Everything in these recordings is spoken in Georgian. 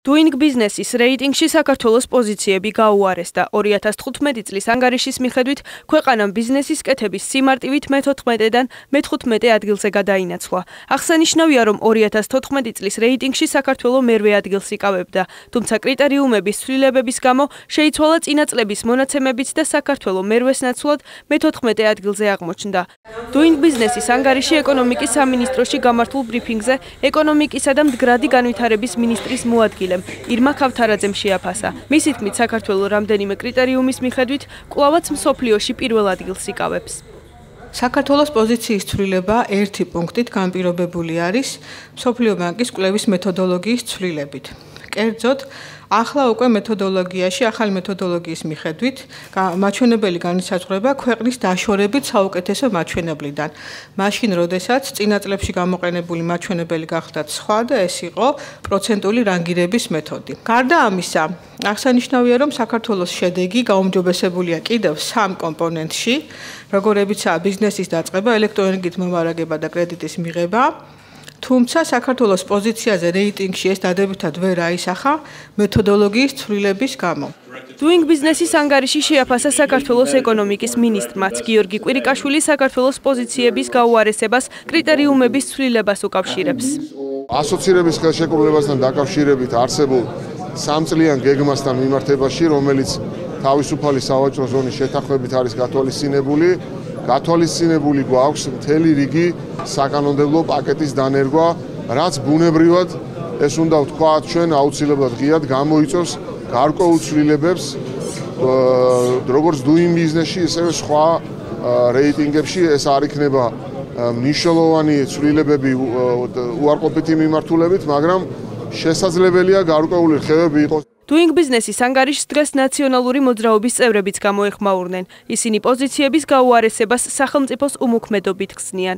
Doing Business-ის რეიტინგში საქართველოს პოზიციები გაუარესდა. 2015 წლის ანგარიშის მიხედვით ქვეყანამ ბიზნესის კეთების სიმარტივით მე-14-დან მე-15 ადგილზე გადაინაცვლა. აღსანიშნავია, რომ 2014 წლის რეიტინგში საქართველო მერვე ადგილს იკავებდა, თუმცა კრიტერიუმების ცვლილებების გამო შეიცვალა წინა წლების მონაცემებიც და საქართველო მერვეს ნაცვლად მე-14 ადგილზე აღმოჩნდა. Doing Business-ის ანგარიში ეკონომიკის სამინისტროში გამართულ ბრიფინგზე ეკონომიკისა და მდგრადი განვითარების მინისტრის მოადგილე ირმა ქავთარაძემ შეაფასა. მისი თქმით, საქართველო რამდენიმე კრიტერიუმის მიხედვით კვლავაც მსოფლიოში პირველ ადგილს იკავებს. საქართველოს პოზიციის ცვლილება ერთი პუნქტით განპირობებული არის მსოფლიო ბანკის კვლევის მეთოდოლოგიის ცვლილებით. კერძოდ, ახლა უკვე მეთოდოლოგიაში, ახალი მეთოდოლოგიის მიხედვით, მაჩვენებელი განისაზღვრება ქვეყნის დაშორებით საუკეთესო მაჩვენებლიდან. მაშინ, როდესაც წინა წლებში გამოყენებული მაჩვენებელი გახლდათ სხვა და ეს იყო პროცენტული რანგირების მეთოდი. გარდა ამისა, აღსანიშნავია, რომ საქართველოს შედეგი გაუმჯობესებულია კიდევ 3 კომპონენტში, როგორებიცაა ბიზნესის დაწყება, ელექტროენერგიით მომარაგება და კრედიტის მიღება. თუმცა საქართველოს პოზიციაზე რეიტინგში ეს დადებითად ვერ აისახა მეთოდოლოგიის ცვლილების გამო. Doing Business-ის ანგარიში შეაფასა საქართველოს ეკონომიკის მინისტრმაც გიორგი კვირიკაშვილი საქართველოს პოზიციების გაუარესებას კრიტერიუმების ცვლილებას უკავშირებს. ასოცირების ხელშეკრულებასთან დაკავშირებით არსებულ 3 წლიან გეგმასთან მიმართებაში, რომელიც თავისუფალი სავაჭრო ზონის შეთანხმებით არის გათვალისწინებული გვაქვს მთელი რიგი საკანონმდებლო პაკეტის დანერგვა, რაც ბუნებრივად ეს უნდა ვთქვათ ჩვენ აუცილებლად ღიად გამოიწვევს გარკვეულ ცვლილებებს როგორც Doing Business-ში, ისევე სხვა რეიტინგებში. ეს არ იქნება მნიშვნელოვანი ცვლილებები უარყოფითი მიმართულებით, მაგრამ შესაძლებელია გარკვეული რხევები იყოს. Doing Business-ის ანგარიშს დღეს ნაციონალური მოძრაობის წევრებიც გამოეხმაურნენ. ისინი პოზიციების გაუარესებას სახელმწიფოს უმოქმედობით ხსნიან.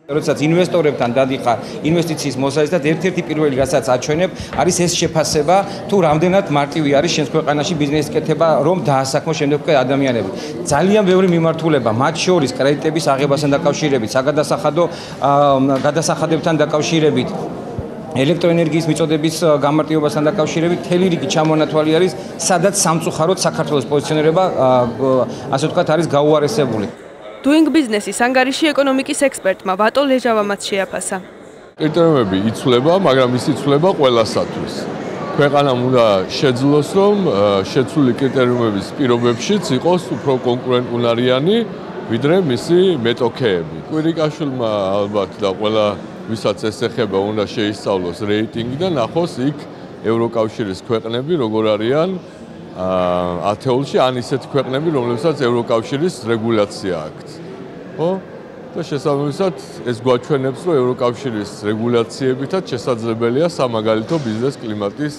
როდესაც ინვესტორებთან დადიხარ ინვესტიციის მოსაზრდად, ერთ-ერთი პირველი რასაც აჩვენებ, არის ეს შეფასება, თუ რამდენად მარტივი არის შენს ქვეყანაში ბიზნესის კეთება, რომ დაასაქმო შემდეგ ადამიანები. ძალიან ბევრი მიმართულება, მათ შორის კრედიტების აღებასთან დაკავშირებით, გადასახადებთან დაკავშირებით, ელექტროენერგიის მიწოდების გამარტივებასთან დაკავშირებით მთელი რიგი ჩამონათვალი არის, სადაც სამწუხაროდ საქართველოს პოზიციონირება, ასე ვთქვათ, არის გაუარესებული. Doing Business-ის ანგარიში ეკონომიკის ექსპერტმა ვატო ლეჟავამაც შეაფასა. კრიტერიუმები იცვლება, მაგრამ ის იცვლება ყველასათვის. ქვეყანამ უნდა შეძლოს, რომ შეცვლილი კრიტერიუმების პირობებშიც იყოს უფრო კონკურენტუნარიანი, ვიდრე მისი მეტოქეები. კვირიკაშვილმა ალბათ და ყველა ვისაც ეს ეხება, უნდა შეისწავლოს რეიტინგი და ნახოს იქ ევროკავშირის ქვეყნები როგორ არიან ათეულში, ან ისეთი ქვეყნები, რომლებსაც ევროკავშირის რეგულაცია აქვთ. ხო? და შესაბამისად ეს გვაჩვენებს, რომ ევროკავშირის რეგულაციებითაც შესაძლებელია სამაგალითო ბიზნეს კლიმატის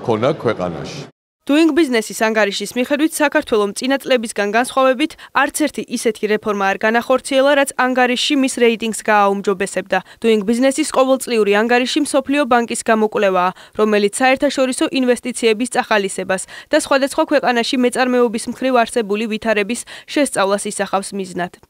ქონა ქვეყანაში. Doing Business-ის ანგარიშის მიხედვით საქართველომ წინა წლებისგან განსხვავებით არც ერთი ისეთი რეფორმა არ განახორციელა, რაც ანგარიშში მის რეიტინგს გააუმჯობესებდა. Doing Business-ის ყოველწლიური ანგარიში მსოფლიო ბანკის გამოკვლევაა, რომელიც საერთაშორისო ინვესტიციების წახალისებას და სხვადასხვა ქვეყანაში მეწარმეობის მხრივ არსებული ვითარების შესწავლას ისახავს მიზნად.